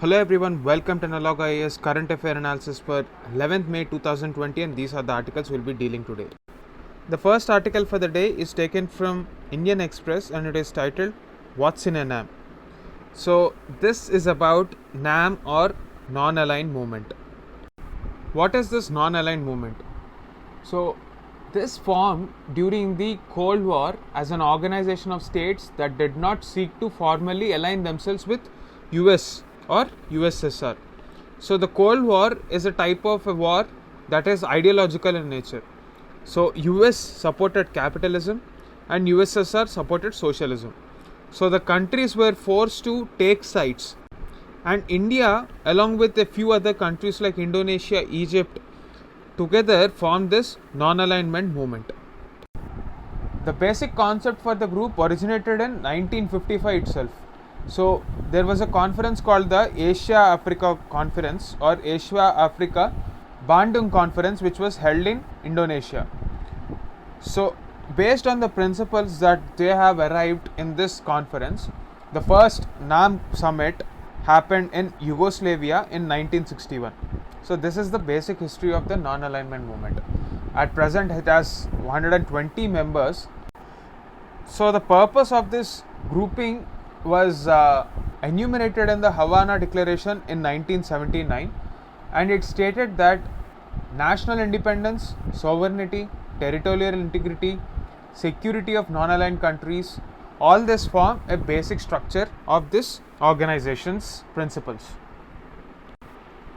Hello everyone, welcome to Analog IAS Current Affair Analysis for 11th May 2020, and these are the articles we'll be dealing today. The first article for the day is taken from Indian Express and it is titled What's in a NAM? So this is about NAM or non-aligned movement. What is this non-aligned movement? So this formed during the Cold War as an organization of states that did not seek to formally align themselves with US or USSR. So the Cold War is a type of a war that is ideological in nature. So US supported capitalism and USSR supported socialism. So the countries were forced to take sides, and India along with a few other countries like Indonesia, Egypt together formed this non-alignment movement. The basic concept for the group originated in 1955 itself. So there was a conference called the Asia Africa Conference or Asia Africa Bandung Conference, which was held in Indonesia. So based on the principles that they have arrived in this conference, the first NAM summit happened in Yugoslavia in 1961. So this is the basic history of the non-alignment movement. At present it has 120 members. So the purpose of this grouping was enumerated in the Havana Declaration in 1979, and it stated that national independence, sovereignty, territorial integrity, security of non-aligned countries, all this form a basic structure of this organization's principles.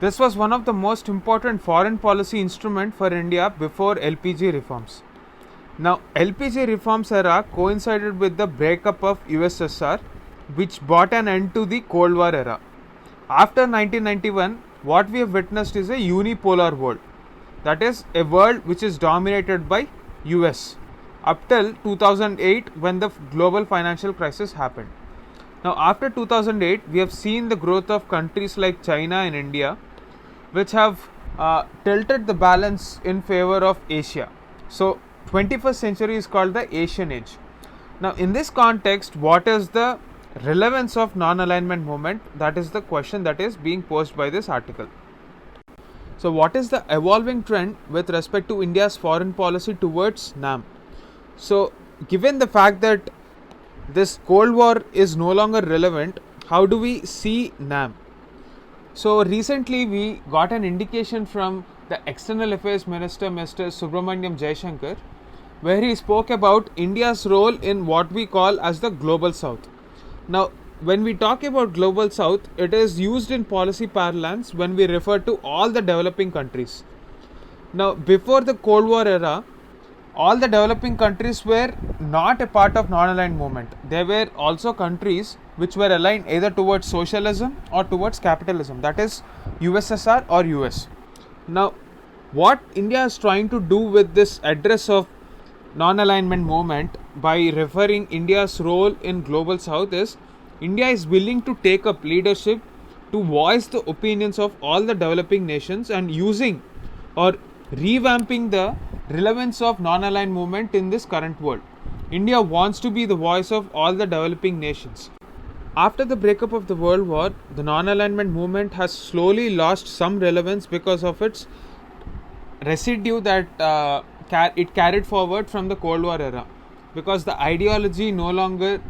This was one of the most important foreign policy instrument for India before LPG reforms. Now, LPG reforms era coincided with the breakup of USSR, which brought an end to the Cold War era. After 1991, what we have witnessed is a unipolar world. That is a world which is dominated by US up till 2008 when the global financial crisis happened. Now after 2008, we have seen the growth of countries like China and India, which have tilted the balance in favor of Asia. So 21st century is called the Asian age. Now in this context, what is the relevance of non-alignment movement? That is the question that is being posed by this article. So what is the evolving trend with respect to India's foreign policy towards NAM? So given the fact that this Cold War is no longer relevant, how do we see NAM? So recently we got an indication from the External Affairs Minister Mr. Subramaniam Jaishankar, where he spoke about India's role in what we call as the Global South. Now when we talk about Global South, it is used in policy parlance when we refer to all the developing countries. Now before the Cold War era, all the developing countries were not a part of non-aligned movement. They were also countries which were aligned either towards socialism or towards capitalism, that is USSR or US. Now what India is trying to do with this address of non-alignment movement by referring India's role in Global South is India is willing to take up leadership to voice the opinions of all the developing nations and using or revamping the relevance of non-aligned movement in this current world. India wants to be the voice of all the developing nations. After the breakup of the World War, the non-alignment movement has slowly lost some relevance because of its residue that it carried forward from the Cold War era, because the ideology no longer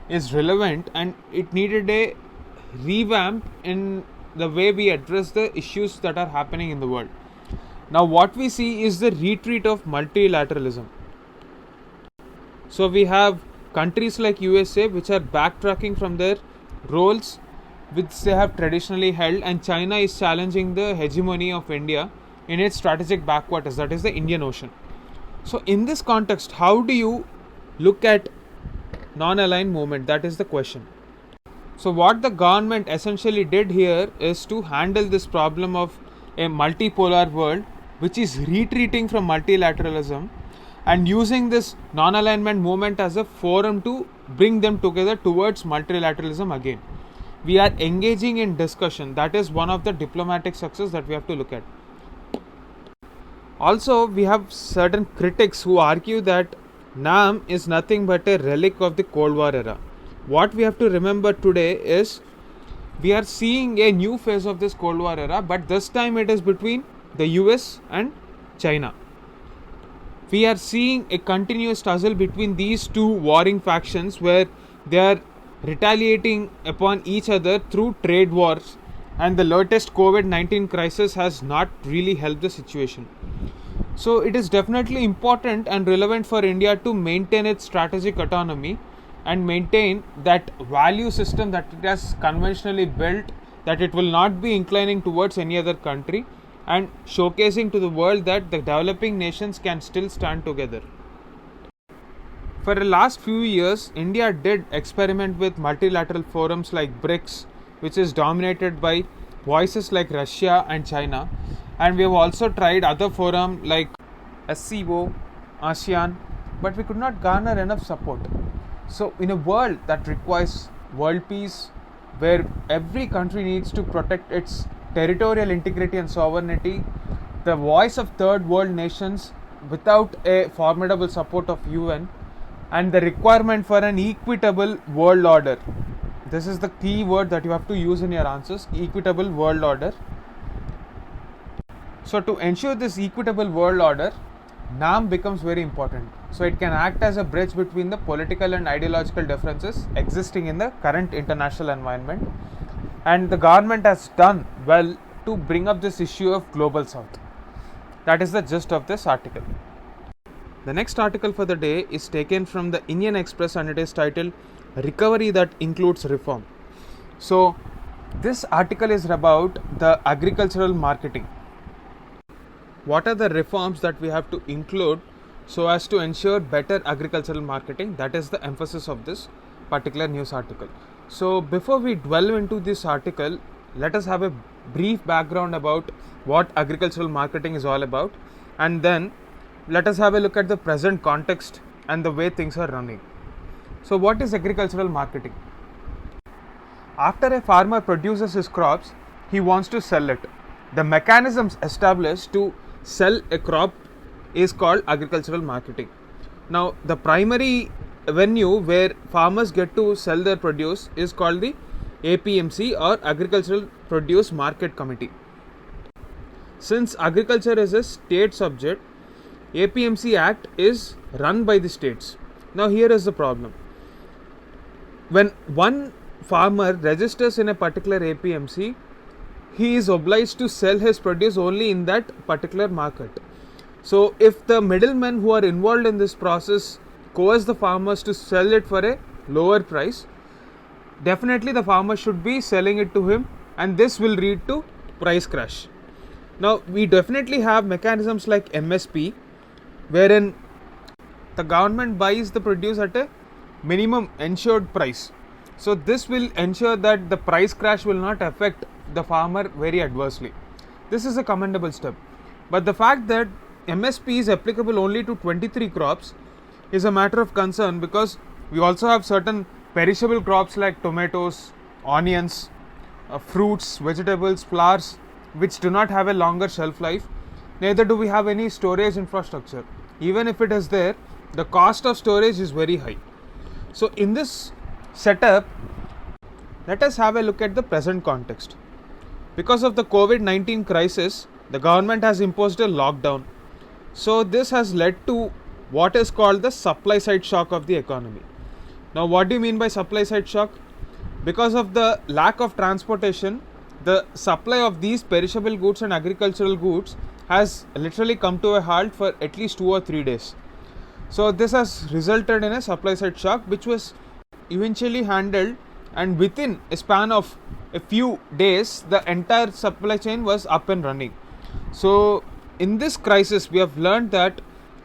is relevant and it needed a revamp in the way we address the issues that are happening in the world. Now what we see is the retreat of multilateralism. So we have countries like USA which are backtracking from their roles which they have traditionally held, and China is challenging the hegemony of India in its strategic backwaters, that is the Indian Ocean. So in this context, how do you look at non-aligned movement? That is the question. So what the government essentially did here is to handle this problem of a multipolar world which is retreating from multilateralism and using this non-alignment movement as a forum to bring them together towards multilateralism again. We are engaging in discussion. That is one of the diplomatic success that we have to look at. Also, we have certain critics who argue that NAM is nothing but a relic of the Cold War era. What we have to remember today is we are seeing a new phase of this Cold War era, but this time it is between the US and China. We are seeing a continuous tussle between these two warring factions where they are retaliating upon each other through trade wars, and the latest COVID-19 crisis has not really helped the situation. So it is definitely important and relevant for India to maintain its strategic autonomy and maintain that value system that it has conventionally built, that it will not be inclining towards any other country, and showcasing to the world that the developing nations can still stand together. For the last few years, India did experiment with multilateral forums like BRICS, which is dominated by voices like Russia and China, and we have also tried other forums like SCO, ASEAN, but we could not garner enough support. So, in a world that requires world peace, where every country needs to protect its territorial integrity and sovereignty, the voice of third world nations without a formidable support of UN, and the requirement for an equitable world order. This is the key word that you have to use in your answers: equitable world order. So to ensure this equitable world order, NAM becomes very important. So it can act as a bridge between the political and ideological differences existing in the current international environment, and the government has done well to bring up this issue of Global South. That is the gist of this article. The next article for the day is taken from the Indian Express, and it is titled Recovery That Includes Reform. So this article is about the agricultural marketing. What are the reforms that we have to include so as to ensure better agricultural marketing? That is the emphasis of this particular news article. So before we delve into this article, let us have a brief background about what agricultural marketing is all about, and then let us have a look at the present context and the way things are running. So what is agricultural marketing? After a farmer produces his crops, he wants to sell it. The mechanisms established to sell a crop is called agricultural marketing. Now the primary venue where farmers get to sell their produce is called the APMC, or Agricultural Produce Market Committee. Since agriculture is a state subject, APMC Act is run by the states. Now here is the problem. When one farmer registers in a particular APMC, he is obliged to sell his produce only in that particular market. So if the middlemen who are involved in this process coerce the farmers to sell it for a lower price, definitely the farmer should be selling it to him, and this will lead to price crash. Now we definitely have mechanisms like MSP, wherein the government buys the produce at a minimum ensured price. So this will ensure that the price crash will not affect the farmer very adversely. This is a commendable step. But the fact that MSP is applicable only to 23 crops is a matter of concern, because we also have certain perishable crops like tomatoes, onions, fruits, vegetables, flowers, which do not have a longer shelf life. Neither do we have any storage infrastructure. Even if it is there, the cost of storage is very high. So in this setup, let us have a look at the present context. Because of the COVID-19 crisis, the government has imposed a lockdown. So this has led to what is called the supply side shock of the economy. Now what do you mean by supply side shock? Because of the lack of transportation, the supply of these perishable goods and agricultural goods has literally come to a halt for at least 2 or 3 days. So this has resulted in a supply side shock, which was eventually handled, and within a span of a few days the entire supply chain was up and running. So in this crisis, we have learned that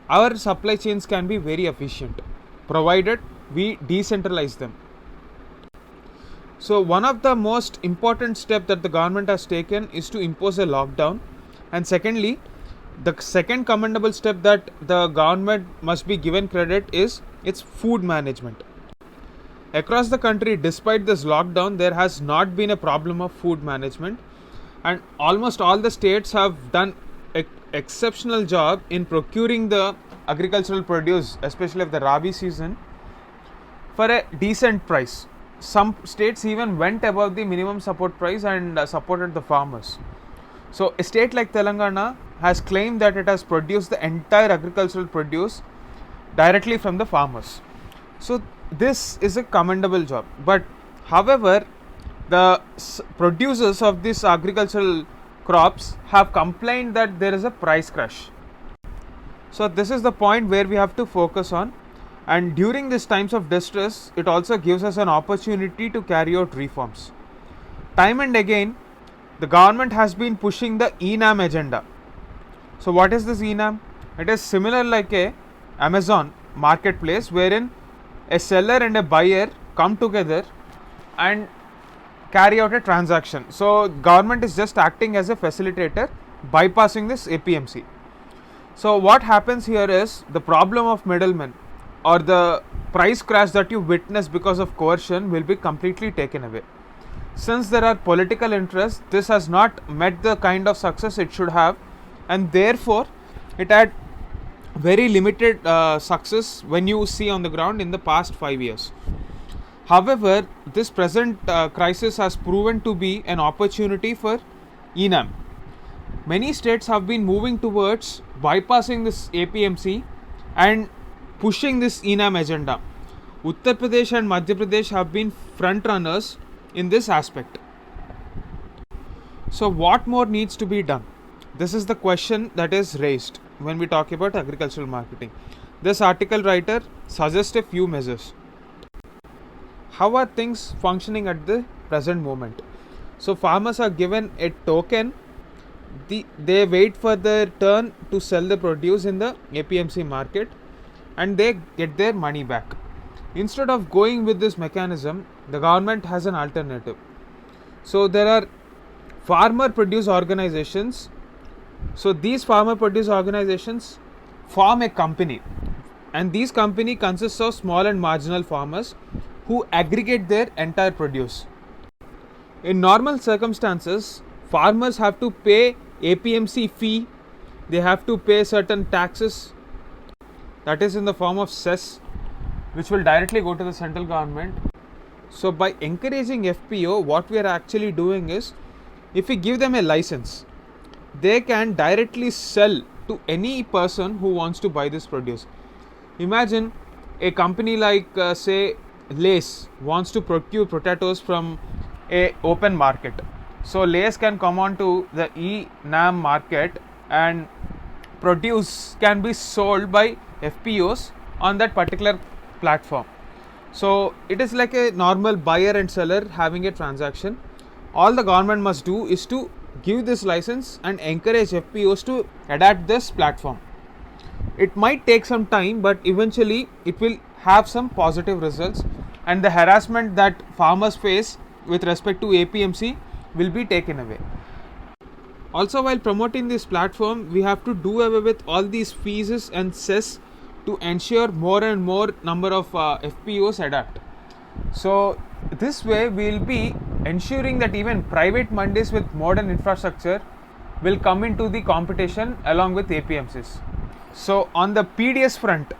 our supply chains can be very efficient provided we decentralize them. So one of the most important steps that the government has taken is to impose a lockdown, and secondly, the second commendable step that the government must be given credit is its food management. Across the country, despite this lockdown, there has not been a problem of food management, and almost all the states have done an exceptional job in procuring the agricultural produce, especially of the Rabi season, for a decent price. some states even went above the minimum support price and supported the farmers. So a state like Telangana has claimed that it has produced the entire agricultural produce directly from the farmers. So this is a commendable job. But however, the producers of these agricultural crops have complained that there is a price crash. So this is the point where we have to focus on, and during these times of distress it also gives us an opportunity to carry out reforms. Time and again the government has been pushing the ENAM agenda. So what is this ENAM? It is similar like a Amazon marketplace wherein a seller and a buyer come together and carry out a transaction. So government is just acting as a facilitator, bypassing this APMC. So what happens here is the problem of middlemen or the price crash that you witness because of coercion will be completely taken away. Since there are political interests, this has not met the kind of success it should have, and therefore it had very limited success when you see on the ground in the past 5 years. However, this present crisis has proven to be an opportunity for ENAM. Many states have been moving towards bypassing this APMC and pushing this ENAM agenda. Uttar Pradesh and Madhya Pradesh have been front runners in this aspect. So what more needs to be done? This is the question that is raised when we talk about agricultural marketing. This article writer suggests a few measures. How are things functioning at the present moment? So farmers are given a token, they wait for their turn to sell the produce in the APMC market, and they get their money back. Instead of going with this mechanism, the government has an alternative. So there are farmer produce organizations. So these farmer produce organizations form a company, and these company consists of small and marginal farmers who aggregate their entire produce. In normal circumstances, farmers have to pay APMC fee, they have to pay certain taxes, that is in the form of cess, which will directly go to the central government. So by encouraging FPO, what we are actually doing is, if we give them a license, they can directly sell to any person who wants to buy this produce. Imagine a company like say Lay's wants to procure potatoes from a open market. So Lay's can come on to the ENAM market and produce can be sold by FPOs on that particular platform. So it is like a normal buyer and seller having a transaction. All the government must do is to give this license and encourage FPOs to adapt this platform. It might take some time, but eventually it will have some positive results, and the harassment that farmers face with respect to APMC will be taken away. Also, while promoting this platform, we have to do away with all these fees and cess to ensure more and more number of FPOs adapt. So this way we will be ensuring that even private mandis with modern infrastructure will come into the competition along with APMCs. So on the PDS front,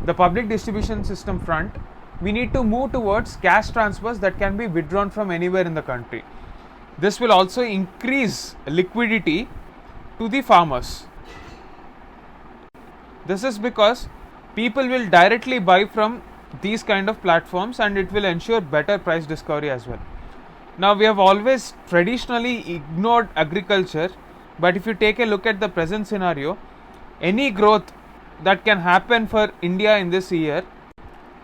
the public distribution system front, we need to move towards cash transfers that can be withdrawn from anywhere in the country. This will also increase liquidity to the farmers. This is because people will directly buy from these kind of platforms, and it will ensure better price discovery as well. Now, we have always traditionally ignored agriculture, but if you take a look at the present scenario, any growth that can happen for India in this year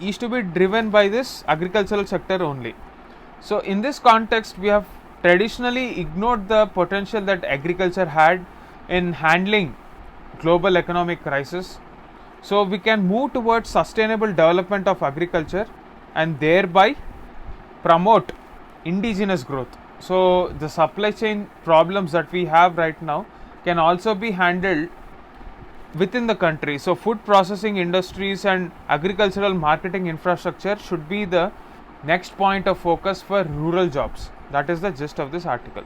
is to be driven by this agricultural sector only. So in this context, we have traditionally ignored the potential that agriculture had in handling global economic crisis. So we can move towards sustainable development of agriculture and thereby promote indigenous growth. So the supply chain problems that we have right now can also be handled within the country. So food processing industries and agricultural marketing infrastructure should be the next point of focus for rural jobs. That is the gist of this article.